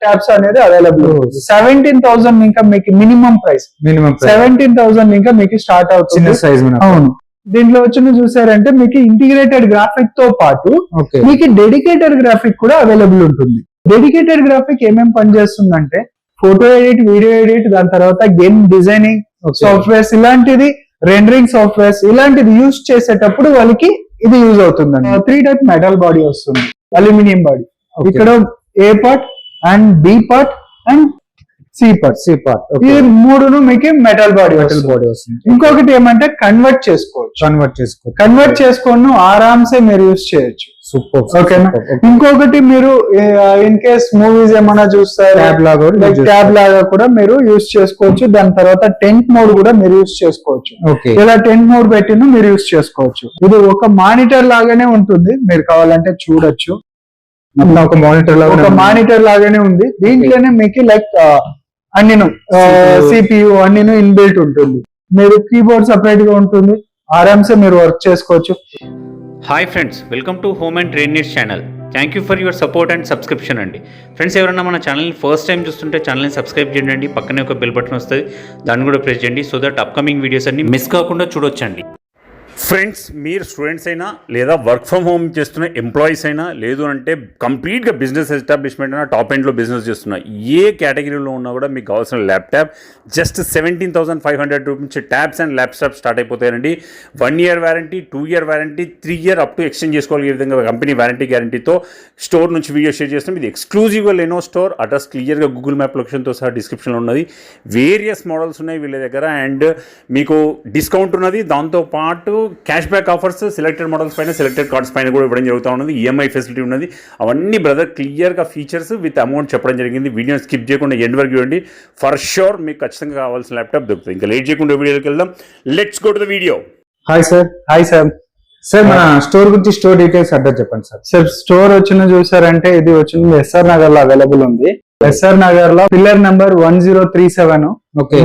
Tabs అనేది available. 17,000 ఇంకా మీకు మినిమం ప్రైస్ 17,000 ఇంకా మీకు స్టార్ట్ అవుతుంది. చిన్న సైజ్. అవును. దీంట్లో వచ్చి చూసారంటే మీకు ఇంటిగ్రేటెడ్ గ్రాఫిక్ తో పాటు మీకు డెడికేటెడ్ గ్రాఫిక్ కూడా అవైలబుల్ ఉంటుంది. డెడికేటెడ్ గ్రాఫిక్ ఏమేమి పనిచేస్తుందంటే ఫోటో ఎడిట్, వీడియో ఎడిట్, దాని తర్వాత గేమ్ డిజైనింగ్ సాఫ్ట్వేర్స్, ఇలాంటిది రెండరింగ్ సాఫ్ట్వేర్స్, ఇలాంటిది యూజ్ చేసేటప్పుడు వాళ్ళకి ఇది యూజ్ అవుతుందండి. 3 టైప్ మెటల్ బాడీ వస్తుంది, అల్యూమినియం బాడీ. ఇక్కడ A part and B part and C part ఇది మూడును మీకు మెటల్ బాడీ వస్తుంది. ఇంకొకటి ఏమంటే కన్వర్ట్ చేసుకోను ఆరామ్సే మీరు యూజ్ చేయొచ్చు. ఓకేనా. ఇంకొకటి మీరు ఇన్ కేస్ మూవీస్ ఏమైనా చూస్తారు ట్యాబ్ లాగా కూడా మీరు యూజ్ చేసుకోవచ్చు. దాని తర్వాత టెంట్ మోడ్ కూడా మీరు యూజ్ చేసుకోవచ్చు. ఇలా టెంట్ మోడ్ పెట్టిన మీరు యూజ్ చేసుకోవచ్చు. ఇది ఒక మానిటర్ లాగానే ఉంటుంది, మీరు కావాలంటే చూడొచ్చు. ఒక మానిటర్ లాగానే ఉంది. దీంట్లోనే మీకు లైక్ అన్నిను సిపియు అన్నిను ఇన్బిల్ట్ ఉంటుంది. మీరు కీబోర్డ్ సపరేట్ గా ఉంటుంది, ఆరామ్సే మీరు వర్క్ చేసుకోవచ్చు. Hi friends, welcome to home and trade needs channel. Thank you for your support and subscription అండి. ఫ్రెండ్స్, ఎవరైనా మన ఛానల్ని ఫస్ట్ టైం చూస్తుంటే ఛానల్ని సబ్స్క్రైబ్ చేయండి. పక్కనే ఒక బెల్ బటన్ వస్తుంది, దాన్ని కూడా ప్రెస్ చేయండి. సో దట్ అప్కమింగ్ వీడియోస్ అన్ని మిస్ కాకుండా చూడొచ్చండి. ఫ్రెండ్స్, మీరు స్టూడెంట్స్ అయినా లేదా వర్క్ ఫ్రమ్ హోమ్ చేస్తున్న ఎంప్లాయీస్ అయినా లేదు అంటే కంప్లీట్గా బిజినెస్ ఎస్టాబ్లిష్మెంట్ అయినా టాప్ ఎండ్లో బిజినెస్ చేస్తున్న ఏ కేటగిరీలో ఉన్నా కూడా మీకు కావాల్సిన ల్యాప్టాప్ జస్ట్ 17,500 రూపీస్ నుంచి ట్యాబ్స్ అండ్ ల్యాప్టాప్ స్టార్ట్ అయిపోతాయండి. 1 year warranty, 2 year warranty, 3 year up to exchange చేసుకోగలిగే విధంగా కంపెనీ వారంటీ గ్యారంటీతో స్టోర్ నుంచి వీడియో షేర్ చేస్తాం. ఇది ఎక్స్క్లూజివ్గా లెనో స్టోర్. అడ్రస్ క్లియర్గా గూగుల్ మ్యాప్ లొకేషన్తో సహా డిస్క్రిప్షన్లో ఉన్నది. వేరియస్ మోడల్స్ ఉన్నాయి వీళ్ళ దగ్గర అండ్ మీకు డిస్కౌంట్ ఉన్నది. దాంతోపాటు cash back offers selected models పైన, సెలెక్టెడ్ కార్డ్స్ పైన కూడా ఇవ్వడం జరుగుతూ ఉన్నది. ఈఎంఐ ఫెసిలిటీ ఉన్నది. అవన్నీ బ్రదర్ క్లియర్గా ఫీచర్స్ విత్ అమౌంట్ చెప్పడం జరిగింది. వీడియోని స్కిప్ చేయకుండా ఎండ్ వరకు చూడండి. ఫర్ షూర్ మీకు ఖచ్చితంగా కావాల్సిన ల్యాప్టాప్ దొరుకుతుంది. ఇంకా లేట్ చేయకుండా వీడియోకి వెళ్దాం. Let's go to the video. Hi sir, మన స్టోర్ గురించి స్టోర్ డీటెయిల్స్ అడ్రస్ చెప్పండి సార్. స్టోర్ వచ్చిన చూసారంటే ఇది వచ్చింది ఎస్ఆర్ నగర్ లో అవైలబుల్ ఉంది. ఎస్ఆర్ నగర్ లో పిల్లర్ నెంబర్ 1037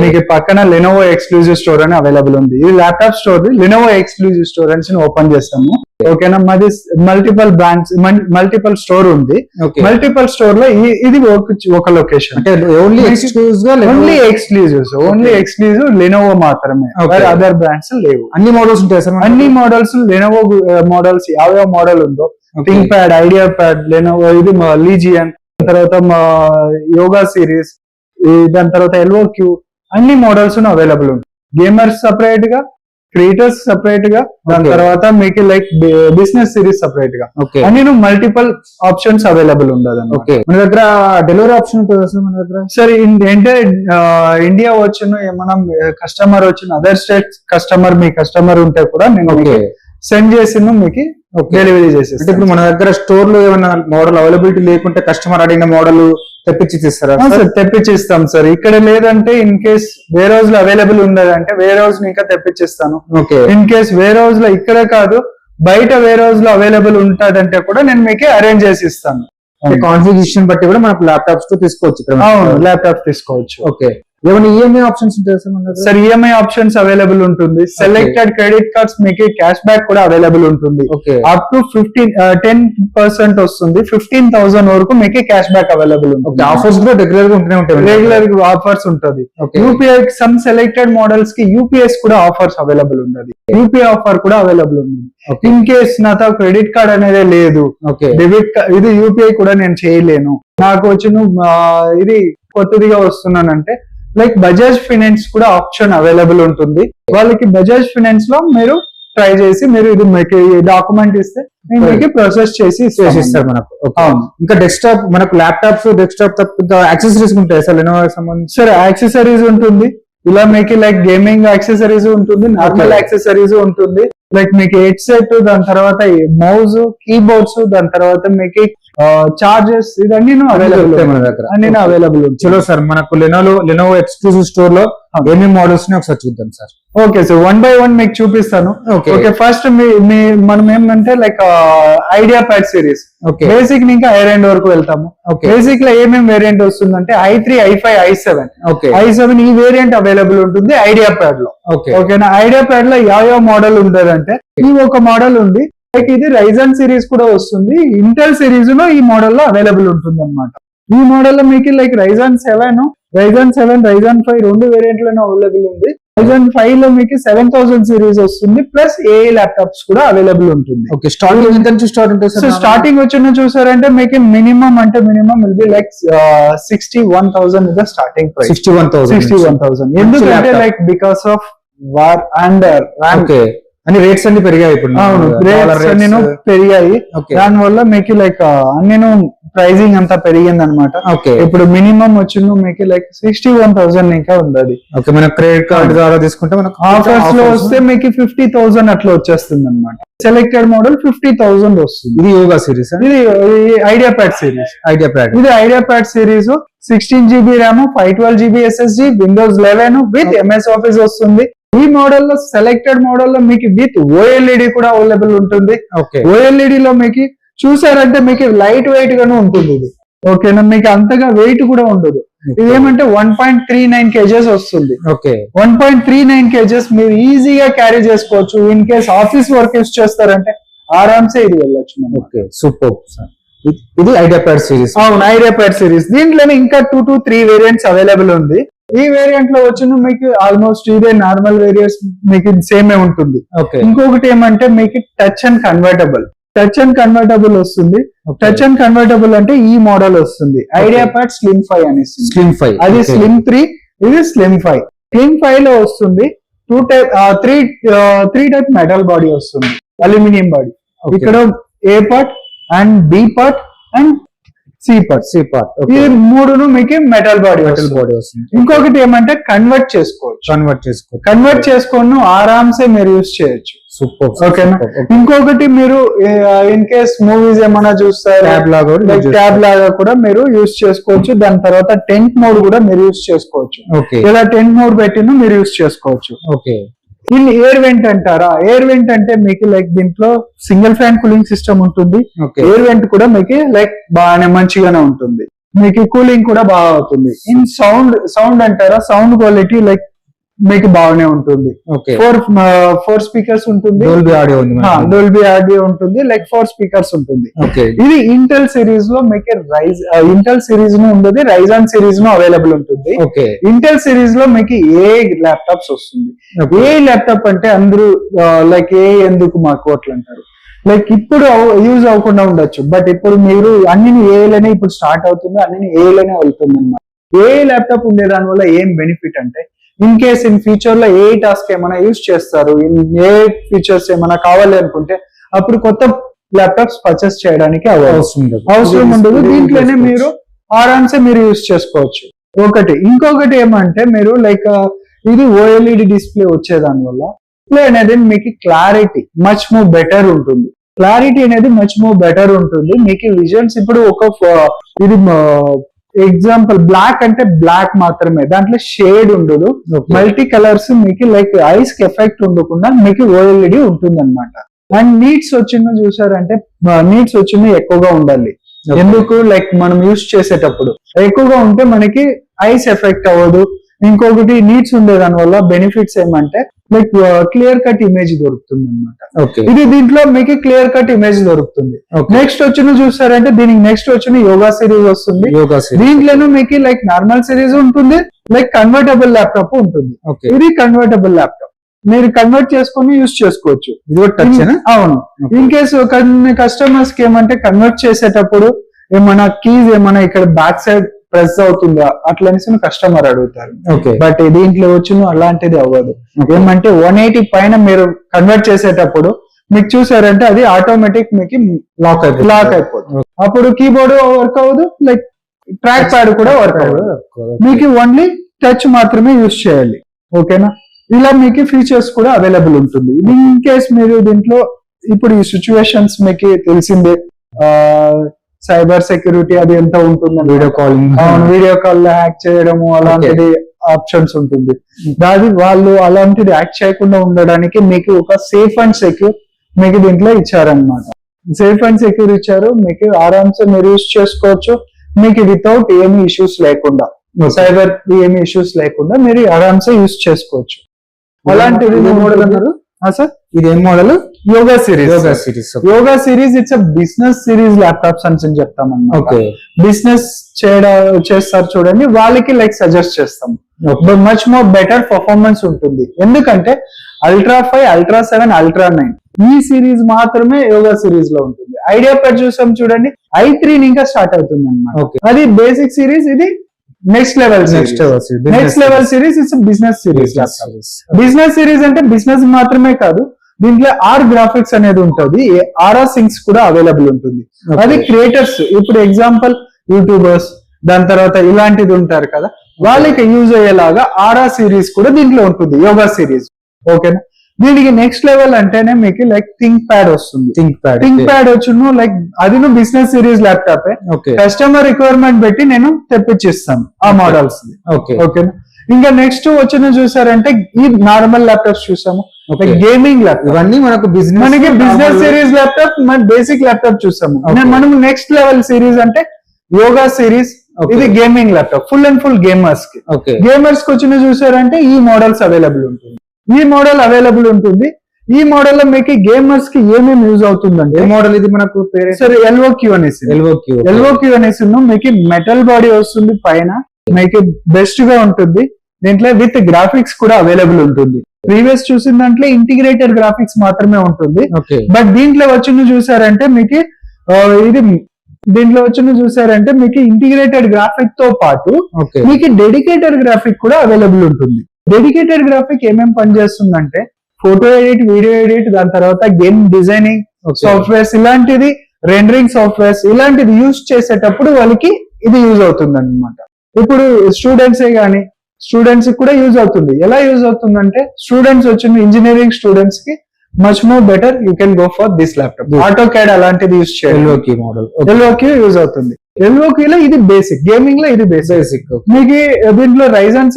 మీకు పక్కన లెనోవో ఎక్స్క్లూజివ్ స్టోర్ అని అవైలబుల్ ఉంది. ఇది laptop store, Lenovo exclusive store అని ఓపెన్ చేస్తాము. ఓకేనా. మాది మల్టిపల్ బ్రాంచ్, మల్టిపల్ స్టోర్ ఉంది. మల్టిపల్ స్టోర్ లో ఇది ఒక లొకేషన్. ఓన్లీ ఎక్స్క్లూజివ్ లెనోవో మాత్రమే, అదర్ బ్రాండ్స్ లేవు. అన్ని మోడల్స్ ఉంటాయి సార్. అన్ని మోడల్స్ లెనోవో మోడల్స్ యావ మోడల్ ఉందో think pad, idea pad, Lenovo ఇది లీజియన్, తర్వాత మా యోగా సిరీస్, దాని తర్వాత ఎల్ఓక్యూ, అన్ని మోడల్స్ అవైలబుల్ ఉంది. గేమర్స్ సపరేట్ గా, క్రియేటర్స్ సపరేట్ గా, దాని తర్వాత మీకు లైక్ బిజినెస్ సిరీస్ సపరేట్ గా, అన్ని మల్టిపుల్ ఆప్షన్స్ అవైలబుల్ ఉండదు. మన దగ్గర డెలివరీ ఆప్షన్ ఉంటుంది సార్. మన దగ్గర సార్ అంటే ఇండియా వచ్చిన మనం కస్టమర్ వచ్చిన అదర్ స్టేట్ కస్టమర్, మీ కస్టమర్ ఉంటే కూడా నేను సెండ్ చేసిన మీకు డెలివరీ చేసేసి. ఇప్పుడు మన దగ్గర స్టోర్ లో ఏమైనా మోడల్ అవైలబిలిటీ లేకుంటే కస్టమర్ అడిగిన మోడల్ తెప్పించి ఇస్తారా సార్? తెప్పించిస్తాం సార్. ఇక్కడ లేదంటే ఇన్ కేస్ వేరే హౌస్ లో అవైలబుల్ ఉండదంటే వేరే హౌస్ ఇంకా తెప్పించిస్తాను. ఇన్ కేస్ వేరే హౌస్ లో ఇక్కడ కాదు బయట వేరే హౌస్ లో అవైలబుల్ ఉంటదంటే కూడా నేను మీకు అరేంజ్ చేసి ఇస్తాను. కాన్ఫిగరేషన్ బట్టి కూడా మనకు ల్యాప్టాప్స్ తీసుకోవచ్చు. ల్యాప్టాప్ తీసుకోవచ్చు. ఓకే. ఏమైనా ఈఎంఐ ఆప్షన్స్ ఉంటాయి సార్? ఈఎంఐ ఆప్షన్స్ అవైలబుల్ ఉంటుంది. సెలెక్టెడ్ క్రెడిట్ కార్డ్స్ మీకు క్యాష్ బ్యాక్ కూడా అవైలబుల్ ఉంటుంది. అప్ టు 10% వస్తుంది. 15,000 వరకు మీకు క్యాష్ బ్యాక్ అవైలబుల్ ఉంటుంది. ఆఫర్స్ కూడా రెగ్యులర్ గా ఉంటూనే ఉంటాయి. రెగ్యులర్ ఆఫర్స్ ఉంటుంది. యూపీఐ సమ్ సెలెక్టెడ్ మోడల్స్ కి యూపీఎస్ కూడా ఆఫర్స్ అవైలబుల్ ఉన్నది. యూపీఐ ఆఫర్ కూడా అవైలబుల్ ఉంది. ఇన్ కేస్ నాతో క్రెడిట్ కార్డ్ అనేది లేదు, డెబిట్ కార్డ్, ఇది యూపీఐ కూడా నేను చేయలేను, నాకు వచ్చిన ఇది కొత్తదిగా వస్తున్నానంటే లైక్ బజాజ్ ఫైనాన్స్ కూడా ఆప్షన్ అవైలబుల్ ఉంటుంది. వాళ్ళకి బజాజ్ ఫైనాన్స్ లో మీరు ట్రై చేసి మీరు ఇది మీకు డాక్యుమెంట్ ఇస్తే మీకు ప్రాసెస్ చేసి ఇస్తారు మనకు. ఇంకా డెస్క్టాప్, మనకు ల్యాప్టాప్స్ డెస్క్టాప్ ఇంకా యాక్సెసరీస్ ఉంటాయి సార్ లెనోవోకి సంబంధించి? సార్ యాక్సెసరీస్ ఉంటుంది. ఇలా మీకు లైక్ గేమింగ్ యాక్సెసరీస్ ఉంటుంది, నార్మల్ యాక్సెసరీస్ ఉంటుంది. లైక్ మీకు హెడ్ సెట్, దాని తర్వాత మౌస్, కీబోర్డ్స్, దాని తర్వాత మీకు చార్జెస్, ఇదన్నీ అవైలబుల్ మన దగ్గర. అన్ని అవైలబుల్. చలో సార్, మనకు లెనోవో ఎక్స్క్లూజివ్ స్టోర్ లో గేమింగ్ మోడల్స్ ని ఒకసారి చూద్దాం సార్. ఓకే సార్, 1 by 1 మీకు చూపిస్తాను. ఓకే. ఫస్ట్ మనం ఏమంటే like idea pad series basic ఇంకా ఐ2 వరకు వెళ్తాము. బేసిక్ లో ఏమేమి వేరియంట్ వస్తుందంటే i3, i5, i7 ఈ వేరియంట్ అవైలబుల్ ఉంటుంది ఐడియా ప్యాడ్ లో. ఓకేనా. ఐడియా ప్యాడ్ లో ಯಾವ మోడల్ ఉంటదంటే ఈ ఒక మోడల్ ఉంది. లైక్ ఇది రైజన్ సిరీస్ కూడా వస్తుంది. ఇంటెల్ సిరీస్ లో ఈ మోడల్ లో అవైలబుల్ ఉంటుంది అనమాట. ఈ మోడల్ లో మీకు లైక్ Ryzen 7, Ryzen 5 రెండు వేరియంట్ లోనే అవైలబుల్ ఉంది. Ryzen 5 లో మీకు 7000 సిరీస్ వస్తుంది, ప్లస్ AI ల్యాప్టాప్స్ కూడా అవైలబుల్ ఉంటుంది. ఓకే, స్టార్టింగ్ ఎంత నుంచి స్టార్ట్ ఉంటుంది సో సార్? స్టార్టింగ్ వచ్చిన చూసారంటే మీకు minimum will be like 61,000 is the starting price. 61,000 ఎందుకంటే laptop. Like because of war and okay, అని రేట్స్ అన్ని పెరిగాయి ఇప్పుడు. అవును, రేట్స్ అన్ని పెరిగాయి. Okay. దాని వల్ల మీకు లైక్ అన్ని ప్రైజింగ్ అంతా పెరిగింది అనమాట. ఓకే, ఇప్పుడు మినిమం వచ్చి మీకు లైక్ 61,000 ఇంకా ఉంది అది. ఓకే, మన క్రెడిట్ కార్డ్ ద్వారా తీసుకుంటే మనకు ఆఫర్స్ లో వస్తే మీకు 50,000 అట్లా వచ్చేస్తుంది అనమాట. సెలెక్టెడ్ మోడల్ 50,000 వస్తుంది. ఇది యోగా సిరీస్, ఇది ఐడియా ప్యాడ్ సిరీస్. ఇది idea pad series 16GB RAM, 512GB SSD, Windows 11 with MS office వస్తుంది. ఈ మోడల్ లో సెలెక్టెడ్ మోడల్ లో మీకు విత్ OLED కూడా అవైలబుల్ ఉంటుంది. ఓకే, OLED లో మీకు చూసారంటే మీకు లైట్ వెయిట్ గానే ఉంటుంది ఇది. ఓకేనా, మీకు అంతగా వెయిట్ కూడా ఉండదు. ఇది ఏమంటే 1.39 kgs వస్తుంది. ఓకే, 1.39 kgs మీరు ఈజీగా క్యారీ చేసుకోవచ్చు. In case office work use చేస్తారంటే ఆరామ్సే ఇది వెళ్ళొచ్చు మనం. Okay, super sir. ఇది ఐడియా ప్యాడ్ సిరీస్. అవును, ఐడియా ప్యాడ్ సిరీస్. దీంట్లోనే ఇంకా 2 to 3 వేరియంట్స్ అవైలబుల్ ఉంది. ఈ వేరియంట్ లో వచ్చిన మీకు ఆల్మోస్ట్ ఇదే నార్మల్ వేరియంట్స్ మీకు సేమే ఉంటుంది. ఓకే, ఇంకొకటి ఏమంటే మీకు టచ్ అండ్ కన్వర్టబుల్ వస్తుంది. Okay. టచ్ అండ్ కన్వర్టబుల్ అంటే ఈ మోడల్ వస్తుంది. ఐడియా ప్యాడ్ స్లిమ్ 5 అనేసి. స్లిమ్ 5, అది స్లిమ్ 3, ఇది స్లిమ్ 5. స్లిమ్ 5 లో వస్తుంది 3 టైప్ మెటల్ బాడీ వస్తుంది, అల్యూమినియం బాడీ. Okay. ఇక్కడ A part and B part and C part. Okay, ఈ మూడును మీకు మెటల్ బాడీ బాడీ వస్తుంది. ఇంకొకటి ఏమంటే కన్వర్ట్ చేసుకొని ఆరామ్సే మీరు యూస్ చేయొచ్చు. సూపర్, ఓకేనా. ఇంకొకటి మీరు ఇన్ కేస్ మూవీస్ ఏమైనా చూస్తారు, ట్యాబ్ లాగా కూడా మీరు యూస్ చేసుకోవచ్చు. దాని తర్వాత టెంట్ మోడ్ కూడా మీరు యూస్ చేసుకోవచ్చు. ఓకే, ఇలా టెంట్ మోడ్ పెట్టిన మీరు యూస్ చేసుకోవచ్చు. ఓకే, దీన్ని ఎయిర్ వెంట్ అంటారా? ఎయిర్ వెంట్ అంటే మీకు లైక్ దీంట్లో సింగిల్ ఫ్యాన్ కూలింగ్ సిస్టమ్ ఉంటుంది. ఓకే, ఎయిర్ వెంట్ కూడా మీకు లైక్ బాగానే మంచిగానే ఉంటుంది. మీకు కూలింగ్ కూడా బాగా అవుతుంది. ఇన్ సౌండ్ అంటారా? సౌండ్ క్వాలిటీ లైక్ మీకు బాగానే ఉంటుంది. ఓకే, 4 స్పీకర్స్ ఉంటుంది. డోల్బీ ఆడియో ఉంది, డోల్బీ ఆడియో ఉంటుంది. లైక్ 4 స్పీకర్స్ ఉంటుంది. ఓకే, ఇది ఇంటెల్ సిరీస్ లో మీకు ఇంటెల్ సిరీస్ ను ఉండదు, Ryzen సిరీస్ ను అవైలబుల్ ఉంటుంది. ఓకే, ఇంటెల్ సిరీస్ లో మీకు ఏ ల్యాప్టాప్స్ వస్తుంది. ఏ ల్యాప్టాప్ అంటే అందరూ లైక్ ఏ ఎందుకు మాకు అట్లా అంటారు. లైక్ ఇప్పుడు యూజ్ అవ్వకుండా ఉండొచ్చు, బట్ ఇప్పుడు మీరు అన్ని ఏలోనే ఇప్పుడు స్టార్ట్ అవుతుంది, అన్ని ఏలోనే వెళ్తుంది అనమాట. ఏ ల్యాప్టాప్ ఉండే దాని వల్ల ఏం బెనిఫిట్ అంటే ఇన్ కేస్ ఇన్ ఫ్యూచర్ లో ఏ టాస్క్ ఏమైనా యూజ్ చేస్తారు, ఏ ఫీచర్స్ ఏమైనా కావాలి అనుకుంటే అప్పుడు కొత్త ల్యాప్టాప్స్ పర్చేస్ చేయడానికి అవసరం ఉండదు. దీంట్లోనే మీరు ఆరామ్సే మీరు యూజ్ చేసుకోవచ్చు. ఇంకొకటి ఏమంటే మీరు లైక్ ఇది OLED డిస్ప్లే వచ్చేదాని వల్ల డిస్ప్లే అనేది మీకు క్లారిటీ మచ్ మోర్ బెటర్ ఉంటుంది. మీకు విజన్స్ ఇప్పుడు ఇది ఎగ్జాంపుల్ బ్లాక్ అంటే బ్లాక్ మాత్రమే, దాంట్లో షేడ్ ఉండదు. మల్టీ కలర్స్ మీకు లైక్ ఐస్ కి ఎఫెక్ట్ ఉండకుండా మీకు OLED ఉంటుంది అనమాట. అండ్ నీడ్స్ చూసారంటే నీడ్స్ ఎక్కువగా ఉండాలి. ఎందుకు లైక్ మనం యూస్ చేసేటప్పుడు ఎక్కువగా ఉంటే మనకి ఐస్ ఎఫెక్ట్ అవ్వదు. ఇంకొకటి నీడ్స్ ఉండే దాని వల్ల బెనిఫిట్స్ ఏమంటే లైక్ క్లియర్ కట్ ఇమేజ్ దొరుకుతుంది అనమాట. ఇది దీంట్లో మీకు క్లియర్ కట్ ఇమేజ్ దొరుకుతుంది. నెక్స్ట్ చూసారంటే దీనికి నెక్స్ట్ యోగా సిరీస్ వస్తుంది. దీంట్లోనూ మీకు లైక్ నార్మల్ సిరీస్ ఉంటుంది, లైక్ కన్వర్టబుల్ ల్యాప్టాప్ ఉంటుంది. ఇది కన్వర్టబుల్ ల్యాప్టాప్ మీరు కన్వర్ట్ చేసుకొని యూజ్ చేసుకోవచ్చు. అవును. ఇన్ కేసు కొన్ని కస్టమర్స్ కి ఏమంటే కన్వర్ట్ చేసేటప్పుడు ఏమైనా కీస్ ఏమైనా ఇక్కడ బ్యాక్ సైడ్ ప్రెస్ అవుతుందా అట్లా అనేసి కస్టమర్ అడుగుతారు. బట్ దీంట్లో అలాంటిది అవ్వదు. ఏమంటే 180 పైన మీరు కన్వర్ట్ చేసేటప్పుడు మీకు చూసారంటే అది ఆటోమేటిక్ మీకు లాక్ అయిపోతుంది. అప్పుడు కీబోర్డ్ వర్క్ అవ్వదు, లైక్ ట్రాక్ ప్యాడ్ కూడా వర్క్ అవ్వదు. మీకు ఓన్లీ టచ్ మాత్రమే యూజ్ చేయాలి. ఓకేనా. ఇలా మీకు ఫీచర్స్ కూడా అవైలబుల్ ఉంటుంది. ఇన్ కేస్ మీరు దీంట్లో ఇప్పుడు ఈ సిచ్యువేషన్స్ మీకు తెలిసిందే, సైబర్ సెక్యూరిటీ అది ఎంత ఉంటుంది, వీడియో కాల్ హ్యాక్ చేయడము అలాంటిది ఆప్షన్స్ ఉంటుంది. దాని వాళ్ళు అలాంటిది హ్యాక్ చేయకుండా ఉండడానికి మీకు ఒక సేఫ్ అండ్ సెక్యూర్ మీకు దీంట్లో ఇచ్చారనమాట. సేఫ్ అండ్ సెక్యూర్ ఇచ్చారు, మీకు ఆరామ్సే మీరు యూజ్ చేసుకోవచ్చు. మీకు వితౌట్ ఏమి ఇష్యూస్ లేకుండా, సైబర్ ఏమి ఇష్యూస్ లేకుండా మీరు ఆరామ్సే యూజ్ చేసుకోవచ్చు. అలాంటిది సార్ ఇది ఏం model? Yoga series. Yoga series it's business series laptops అని చెప్తామన్నమాట. ఓకే. బిజినెస్ చేస్తారు చూడండి, వాళ్ళకి లైక్ సజెస్ట్ చేస్తాం. మచ్ మోర్ బెటర్ పర్ఫార్మెన్స్ ఉంటుంది. ఎందుకంటే Ultra 5, Ultra 7, Ultra 9 ఈ సిరీస్ మాత్రమే యోగా సిరీస్ లో ఉంటుంది. ఐడియా ప్యాడ్ చూసాం చూడండి, i3 ఇంకా స్టార్ట్ అవుతుంది అనమాట. అది బేసిక్ సిరీస్, ఇది next level series. It's business series. Business series అంటే బిజినెస్ మాత్రమే కాదు, దీంట్లో ఆర్ గ్రాఫిక్స్ అనేది ఉంటుంది, ఆరా సింక్స్ కూడా అవైలబుల్ ఉంటుంది. అది క్రియేటర్స్, ఇప్పుడు ఎగ్జాంపుల్ యూట్యూబర్స్, దాని తర్వాత ఇలాంటిది ఉంటారు కదా, వాళ్ళకి యూజ్ అయ్యేలాగా ఆరా సిరీస్ కూడా దీంట్లో ఉంటుంది, యోగా సిరీస్. ఓకేనా. దీనికి నెక్స్ట్ లెవెల్ అంటేనే మీకు లైక్ థింక్ ప్యాడ్ వస్తుంది. థింక్ ప్యాడ్ వచ్చును లైక్ అది business series laptop. Customer requirement పెట్టి నేను తెప్పించిస్తాను ఆ మోడల్స్. ఓకేనా. ఇంకా నెక్స్ట్ వచ్చిన చూసారంటే ఈ నార్మల్ ల్యాప్టాప్స్ చూసాము, గేమింగ్ ల్యాప్టాప్. ఇవన్నీ మనకి బిజినెస్ సిరీస్ ల్యాప్టాప్, మన బేసిక్ ల్యాప్టాప్ చూసాము. మనం నెక్స్ట్ లెవెల్ సిరీస్ అంటే యోగా సిరీస్. ఇది gaming laptop, full and full gamers కి. గేమర్స్ కి వచ్చిన చూసారంటే ఈ మోడల్స్ అవైలబుల్ ఉంటుంది. ఈ మోడల్ అవైలబుల్ ఉంటుంది. ఈ మోడల్ లో మీకు గేమర్స్ కి ఏమేమి యూజ్ అవుతుందంటే, మోడల్ ఇది మనకు సరే LOQ అనేసి మీకు మెటల్ బాడీ వస్తుంది పైన, మీకు బెస్ట్ గా ఉంటుంది. దీంట్లో విత్ గ్రాఫిక్స్ కూడా అవైలబుల్ ఉంటుంది. ప్రీవియస్ చూసిన దాంట్లో ఇంటిగ్రేటెడ్ గ్రాఫిక్స్ మాత్రమే ఉంటుంది. బట్ దీంట్లో వచ్చిన చూసారంటే మీకు ఇది చూసారంటే మీకు ఇంటిగ్రేటెడ్ గ్రాఫిక్ తో పాటు మీకు డెడికేటెడ్ గ్రాఫిక్ కూడా అవైలబుల్ ఉంటుంది. డెడికేటెడ్ గ్రాఫిక్ ఏమేమి పనిచేస్తుందంటే ఫోటో ఎడిట్, వీడియో ఎడిట్, దాని తర్వాత గేమ్ డిజైనింగ్ సాఫ్ట్వేర్స్, ఇలాంటిది రెండరింగ్ సాఫ్ట్వేర్స్, ఇలాంటిది యూజ్ చేసేటప్పుడు వాళ్ళకి ఇది యూజ్ అవుతుంది అనమాట. ఇప్పుడు స్టూడెంట్స్ కూడా యూజ్ అవుతుంది. ఎలా యూజ్ అవుతుందంటే స్టూడెంట్స్ వచ్చిన ఇంజనీరింగ్ స్టూడెంట్స్ కి much more better, you can go for this laptop. AutoCAD అలాంటిది యూజ్ చేయాలి. LOQ యూజ్ అవుతుంది. LOQ లో ఇది బేసిక్, గేమింగ్ లో ఇది బేసిక్. మీకు దీంట్లో Ryzen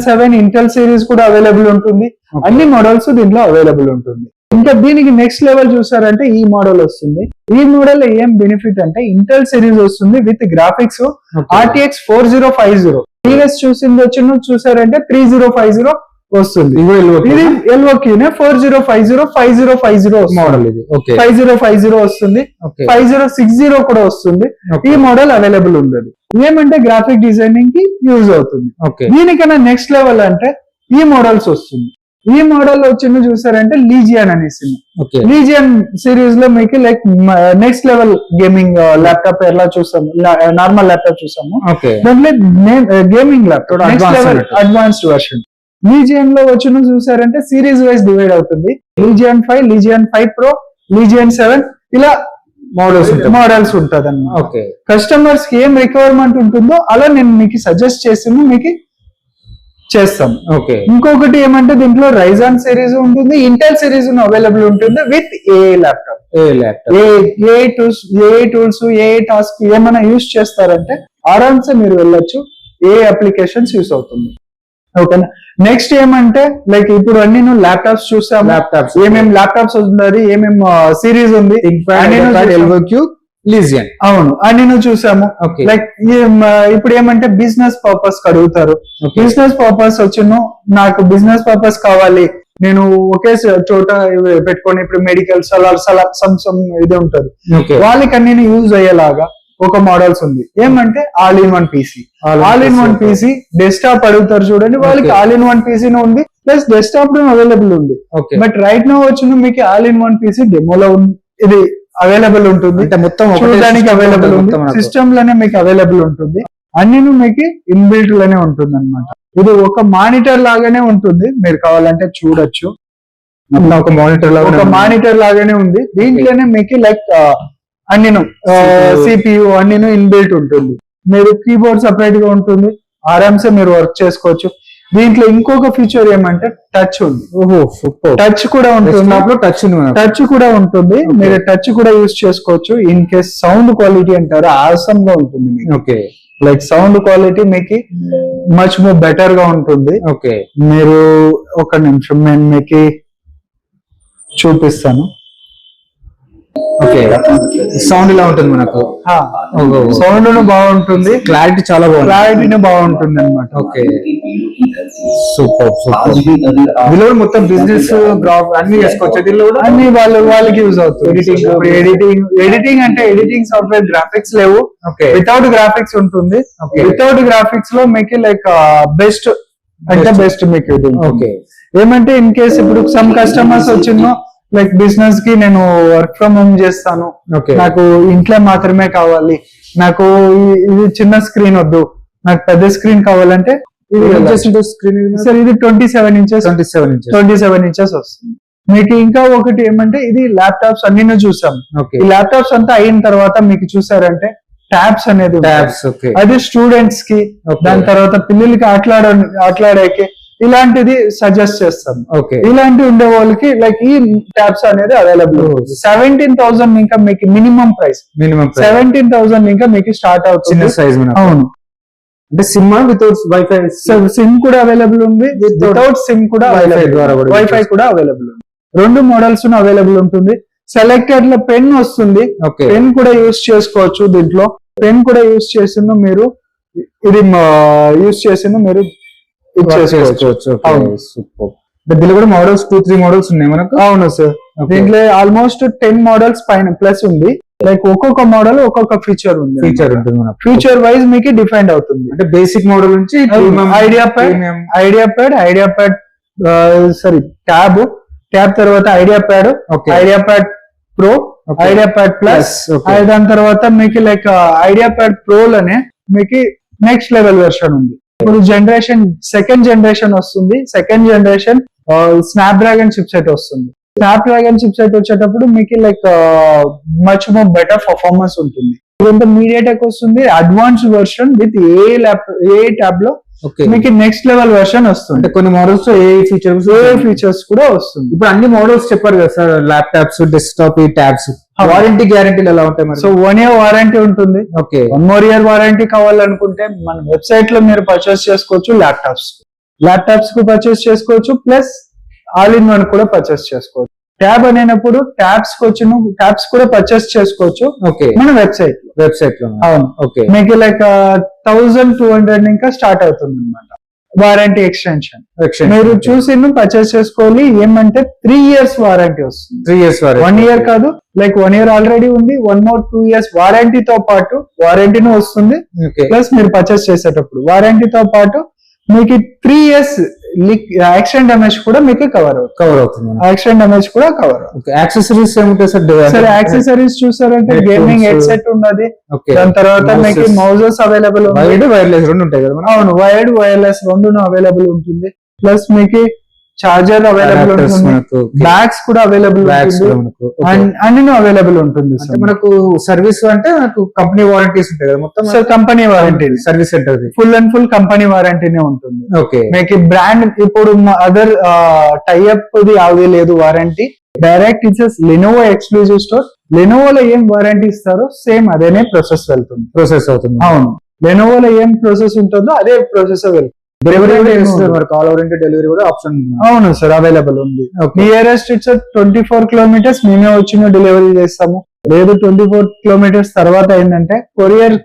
7 ఇంటెల్ సిరీస్ కూడా అవైలబుల్ ఉంటుంది. అన్ని మోడల్స్ దీంట్లో అవైలబుల్ ఉంటుంది. ఇంకా దీనికి నెక్స్ట్ లెవెల్ చూసారంటే ఈ మోడల్ వస్తుంది. ఈ మోడల్ లో ఏం బెనిఫిట్ అంటే ఇంటెల్ సిరీస్ వస్తుంది విత్ గ్రాఫిక్స్ RTX 4050. ప్రీవియస్ చూసారంటే 3050 వస్తుంది. ఇది LOQ 4050 మోడల్. ఇది 5050 వస్తుంది, 5060 కూడా వస్తుంది. ఈ మోడల్ అవైలబుల్ ఉంది. ఏమంటే గ్రాఫిక్ డిజైనింగ్ కి యూజ్ అవుతుంది. దీనికన్నా నెక్స్ట్ లెవెల్ అంటే ఈ మోడల్స్ వస్తుంది. ఈ మోడల్ వచ్చింది చూసారంటే లీజియన్ అనేసి. లీజియన్ సిరీస్ లో మీకు like next level gaming laptop ఎలా చూసాము, నార్మల్ ల్యాప్టాప్ చూసాము, దాంట్లో gaming laptop next level advanced version. Legion లో వచ్చిన చూసారంటే సిరీస్ వైజ్ డివైడ్ అవుతుంది. లీజియన్ 5, లీజియన్ 5 Pro, లీజియన్ 7 ఇలా మోడల్స్ ఉంటుంది అన్నమాట. కస్టమర్స్ కి ఏం రిక్వైర్మెంట్ ఉంటుందో అలా నేను మీకు సజెస్ట్ చేసి మీకు చేస్తాం. ఇంకొకటి ఏమంటే దీంట్లో Ryzen సిరీస్ ఉంటుంది, ఇంటెల్ సిరీస్ అవైలబుల్ ఉంటుంది with AI laptop. AI tools, AI task ఏమైనా యూజ్ చేస్తారంటే ఆరామ్సే మీరు వెళ్ళొచ్చు. ఏ అప్లికేషన్స్ యూస్ అవుతుంది. ఓకేనా. నెక్స్ట్ ఏమంటే లైక్ ఇప్పుడు అన్ని ల్యాప్టాప్స్ చూసాము, ఏమేమి ల్యాప్టాప్స్ వస్తుంది, ఏమేమి సిరీస్ ఉంది, లీజియన్. అవును, అన్ని చూసాము. లైక్ ఇప్పుడు ఏమంటే బిజినెస్ పర్పస్ అడుగుతారు. బిజినెస్ పర్పస్ నాకు బిజినెస్ పర్పస్ కావాలి, నేను ఒకే చోట పెట్టుకొని, ఇప్పుడు మెడికల్ ఇది ఉంటుంది, వాళ్ళకి అన్ని యూజ్ అయ్యేలాగా ఒక మోడల్స్ ఉంది. ఏమంటే all in one PC desktop అడుగుతారు చూడండి, వాళ్ళకి ఆల్ ఇన్ వన్ పీసీ ఉంది, ప్లస్ డెస్క్టాప్ అవైలబుల్ ఉంది. బట్ రైట్ నో వచ్చిన మీకు ఆల్ ఇన్ వన్ పీసీ డెమోలో ఇది అవైలబుల్ ఉంటుంది, మొత్తం చూడడానికి అవైలబుల్ ఉంది, సిస్టమ్ లోనే మీకు అవైలబుల్ ఉంటుంది, అన్ని మీకు ఇన్బిల్ట్ లోనే ఉంటుంది అనమాట. ఇది ఒక మానిటర్ లాగానే ఉంటుంది, మీరు కావాలంటే చూడొచ్చు. ఒక మానిటర్ లాగానే ఉంది. దీంట్లోనే మీకు లైక్ అన్ని CPU అన్ని ఇన్బిల్ట్ ఉంటుంది. మీరు కీబోర్డ్ సపరేట్ గా ఉంటుంది, ఆరామ్సే మీరు వర్క్ చేసుకోవచ్చు. దీంట్లో ఇంకొక ఫీచర్ ఏమంటే టచ్ ఉంది. టచ్ కూడా ఉంటుంది. మీరు టచ్ కూడా యూజ్ చేసుకోవచ్చు. ఇన్ కేస్ సౌండ్ క్వాలిటీ అంటారు, ఆసమ్ గా ఉంటుంది మీకు. లైక్ సౌండ్ క్వాలిటీ మీకు మచ్ మోర్ బెటర్ గా ఉంటుంది. మీరు ఒక నిమిషం నేను మీకు చూపిస్తాను. ఓకే, సౌండ్ ఇలా ఉంటుంది మనకు, సౌండ్ బాగుంటుంది, క్లారిటీ చాలా బాగుంది, క్లారిటీని బాగుంటుంది అనమాట. Okay, super super. దీనిలో కూడా మొత్తం బిజినెస్ గ్రాఫ్ అన్ని చేసుకోవచ్చు, దీనిలో కూడా అన్ని వాళ్ళకి యూజ్ అవుతుంది. ఎడిటింగ్ అంటే ఎడిటింగ్ సాఫ్ట్వేర్ గ్రాఫిక్స్ లేవు, ఓకే, వితౌట్ గ్రాఫిక్స్ ఉంటుంది. వితౌట్ గ్రాఫిక్స్ లో మీకు లైక్ బెస్ట్ అంటే బెస్ట్ మీకు ఇది. ఓకే, ఏమంటే ఇన్ కేస్ ఇప్పుడు సమ్ కస్టమర్స్ వచ్చిందో లైక్ బిజినెస్ కి నేను వర్క్ ఫ్రమ్ హోమ్ చేస్తాను, Okay. నాకు ఇంట్లో మాత్రమే కావాలి, నాకు ఇది చిన్న స్క్రీన్ వద్దు, నాకు పెద్ద స్క్రీన్ కావాలంటే స్క్రీన్ సార్ ఇది 27 ఇంచెస్ 27 ఇంచెస్ వస్తుంది. మీకు ఇంకా ఒకటి ఏమంటే ఇది ల్యాప్టాప్స్ అన్ని చూసాం. ఓకే, ఈ ల్యాప్టాప్స్ అంతా అయిన తర్వాత మీకు చూసారంటే ట్యాబ్స్ అనేది ఉంటుంది. ట్యాబ్స్, ఓకే, అది స్టూడెంట్స్ కి, Okay. దాని తర్వాత పిల్లలకి ఆటలాడేకి ఇలాంటిది సజెస్ట్ చేస్తాం. ఓకే, ఇలాంటి ఉండే వాళ్ళకి లైక్ ఈ ట్యాబ్స్ అనేది అవైలబుల్. 17,000 ఇంకా మీకు మినిమం ప్రైస్, మినిమం 17,000 ఇంకా మీకు స్టార్ట్ చిన్న అవుతుంది. సైజ్ అవును, అంటే సిమ్ వితౌట్ వైఫై, సిమ్ కూడా అవైలబుల్ ఉంది, వితౌట్ సిమ్ కూడా Wi-Fi ద్వారా కూడా వైఫై కూడా అవైలబుల్ ఉంది. రెండు మోడల్స్ అవైలబుల్ ఉంటుంది. సెలెక్టెడ్ లో పెన్ వస్తుంది, ఓకే, పెన్ కూడా యూస్ చేసుకోవచ్చు. దీంట్లో పెన్ కూడా యూస్ చేసిన మీరు ఇది యూస్ చేసిన మీరు చేసుకోవచ్చు. అవును. సూపర్. దీనిలో కూడా మోడల్స్ 2-3 మోడల్స్ ఉన్నాయి మనకు. అవును సార్, దీంట్లో ఆల్మోస్ట్ 10 మోడల్స్ పైన ప్లస్ ఉంది. లైక్ ఒక్కొక్క మోడల్ ఒక్కొక్క ఫీచర్ ఉంది, ఫీచర్ ఉంటుంది మనకు, ఫ్యూచర్ వైజ్ మీకు డిఫైండ్ అవుతుంది. అంటే బేసిక్ మోడల్ నుంచి ఐడియా ప్యాడ్ సారీ ట్యాబ్ తర్వాత idea pad pro, Okay. Idea pad plus, Okay. దాని తర్వాత మీకు లైక్ ఐడియా ప్యాడ్ ప్రో లోనే మీకు నెక్స్ట్ లెవెల్ వెర్షన్ ఉంది. ఇప్పుడు సెకండ్ జనరేషన్ వస్తుంది. Second generation snap dragon chip set వస్తుంది. స్నాప్ డ్రాగన్ చిప్ సెట్ వచ్చేటప్పుడు మీకు like much more better performance ఉంటుంది. ఇదంతా మీడియాటెక్ వస్తుంది. Advance version with a tab లో ఓకే, మీకు నెక్స్ట్ లెవెల్ వెర్షన్ వస్తుంది. అంటే కొన్ని మోడల్స్ ఏ ఫీచర్స్ కూడా వస్తుంది. ఇప్పుడు అన్ని మోడల్స్ చెప్పారు కదా సార్, ల్యాప్టాప్స్, డెస్క్టాప్, ఈ ట్యాబ్స్, వారంటీ గ్యారంటీలు ఎలా ఉంటాయి మరి? సో 1 year వారంటీ ఉంటుంది. ఓకే, 1 more year వారంటీ కావాలనుకుంటే మన వెబ్సైట్ లో మీరు పర్చేస్ చేసుకోవచ్చు. ల్యాప్టాప్స్ కు పర్చేస్ చేసుకోవచ్చు, ప్లస్ ఆల్ ఇన్ వన్ కూడా పర్చేస్ చేసుకోవచ్చు. ట్యాబ్ అనేటప్పుడు ట్యాబ్స్ కూడా పర్చేస్ చేసుకోవచ్చు ఓకే, మన వెబ్సైట్ లో. అవును, ఓకే, మీకు లైక్ 1,200 ఇంకా స్టార్ట్ అవుతుంది అనమాట వారంటీ ఎక్స్టెన్షన్. మీరు చూసి పర్చేస్ చేసుకోవాలి. ఏమంటే 3 years వారంటీ వస్తుంది. 3 years 1 year కాదు, లైక్ 1 year ఆల్రెడీ ఉంది. 1 more 2 years వారంటీతో పాటు వారంటీని వస్తుంది. ఓకే, ప్లస్ మీరు పర్చేస్ చేసేటప్పుడు వారంటీతో పాటు మీకు 3 years యాక్సిడెంట్ డ్యామేజ్ కూడా మీకు కవర్ అవుతుంది. యాక్సిడెంట్ డ్యామేజ్ కూడా కవర్ అవుతుంది. యాక్సెసరీస్ ఏముంటాయి సార్? సరే, యాక్సెసరీస్ చూసారంటే గేమింగ్ హెడ్సెట్ ఉన్నది. ఓకే, దాని తర్వాత మీకు మౌజెస్ అవైలబుల్ ఉంది. వైడ్ వైర్లెస్ రెండు ఉంటాయి కదా? అవును, వైర్డ్ వైర్లెస్ రెండు అవైలబుల్ ఉంటుంది. ప్లస్ మీకు చార్జర్ అవైలబుల్ ఉంటుంది. బ్యాగ్స్ కూడా అవైలబుల్ అన్ని అవైలబుల్ ఉంటుంది. అంటే మనకు సర్వీస్ అంటే మనకు కంపెనీ వారంటీస్ ఉంటాయి కదా మొత్తం? Sir company warranty, service centre full and full company వారంటీనే ఉంటుంది. ఓకే, మీకు బ్రాండ్ ఇప్పుడు అదర్ టైఅప్ అది లేదు warranty. Direct it's Lenovo exclusive store. లెనోవోలో ఏం వారంటీ ఇస్తారో సేమ్ అదేనే ప్రాసెస్ అవుతుంది. అవును, లెనోవోలో ఏం ప్రాసెస్ ఉంటుందో అదే ప్రాసెస్ వెళ్తుంది. Delivery all over India delivery కూడా ఆప్షన్. అవును సార్, అవైలబుల్ ఉంది. నియరెస్ట్ ఇట్స్ 24 kilometers మేమే వచ్చి డెలివరీ చేస్తాము. లేదు 24 kilometers తర్వాత ఏంటంటే కొరియర్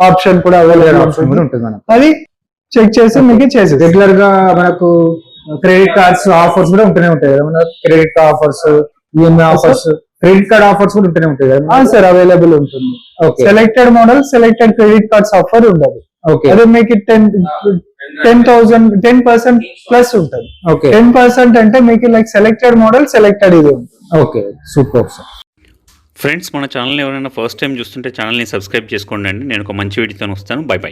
ఆప్షన్ కూడా అవైలబుల్ ఉంటుంది. అది చెక్ చేసి మీకు చేసి రెగ్యులర్ గా మనకు క్రెడిట్ కార్డ్స్ ఆఫర్స్ కూడా ఉంటూనే ఉంటాయి కదా? మన credit card offers, EMI offers, credit card offers కూడా ఉంటూనే ఉంటాయి కదా సార్? అవైలబుల్ ఉంటుంది. Selected model, selected credit cards offer ఉండదు. అదే మీకు 10% ప్లస్ ఉంటుంది. 10% అంటే మీకు లైక్ సెలెక్టెడ్ మోడల్, సెలెక్టెడ్ ఇది ఉంటుంది. Okay, super sir. ఫ్రెండ్స్, మన ఛానల్ ఎవరైనా ఫస్ట్ టైం చూస్తుంటే ఛానల్ని సబ్స్క్రైబ్ చేసుకోండి అండి. నేను ఒక మంచి వీడియోతో వస్తాను. By by.